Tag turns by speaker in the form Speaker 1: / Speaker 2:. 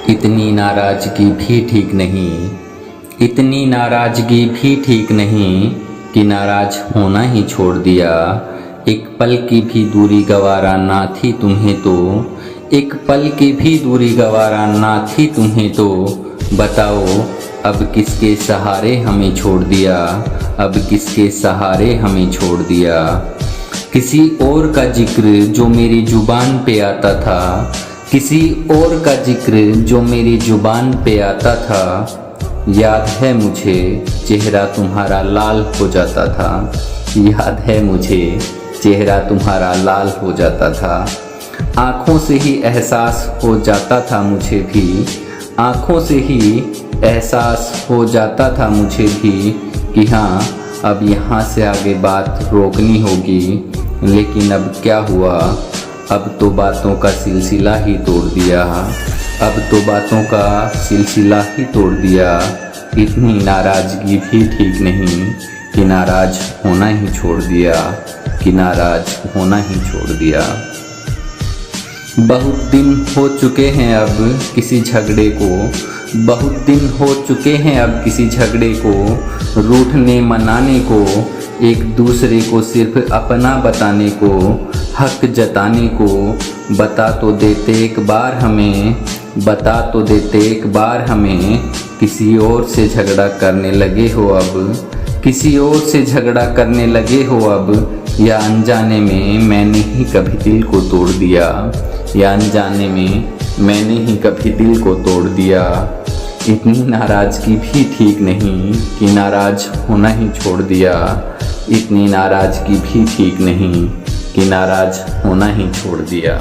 Speaker 1: इतनी नाराज़गी भी ठीक नहीं, इतनी नाराज़गी भी ठीक नहीं कि नाराज़ होना ही छोड़ दिया। एक पल की भी दूरी गवारा ना थी तुम्हें तो, एक पल की भी दूरी गवारा ना थी तुम्हें तो। बताओ अब किसके सहारे हमें छोड़ दिया, अब किसके सहारे हमें छोड़ दिया। किसी और का जिक्र जो मेरी जुबान पे आता था, किसी और का जिक्र जो मेरी जुबान पे आता था। याद है मुझे चेहरा तुम्हारा लाल हो जाता था, याद है मुझे चेहरा तुम्हारा लाल हो जाता था। आँखों से ही एहसास हो जाता था मुझे भी, आँखों से ही एहसास हो जाता था मुझे भी कि हाँ अब यहाँ से आगे बात रोकनी होगी। लेकिन अब क्या हुआ, अब तो बातों का सिलसिला ही तोड़ दिया, अब तो बातों का सिलसिला ही तोड़ दिया। इतनी नाराज़गी भी ठीक नहीं कि नाराज़ होना ही छोड़ दिया, कि नाराज़ होना ही छोड़ दिया। बहुत दिन हो चुके हैं अब किसी झगड़े को, बहुत दिन हो चुके हैं अब किसी झगड़े को। रूठने मनाने को, एक दूसरे को सिर्फ अपना बताने को, हक जताने को। बता तो देते एक बार हमें, बता तो देते एक बार हमें। किसी और से झगड़ा करने लगे हो अब, किसी और से झगड़ा करने लगे हो अब। या अनजाने में मैंने ही कभी दिल को तोड़ दिया, या अनजाने में मैंने ही कभी दिल को तोड़ दिया। इतनी नाराज़गी भी ठीक नहीं कि नाराज़ होना ही छोड़ दिया, इतनी नाराज़गी भी ठीक नहीं कि नाराज़ होना ही छोड़ दिया।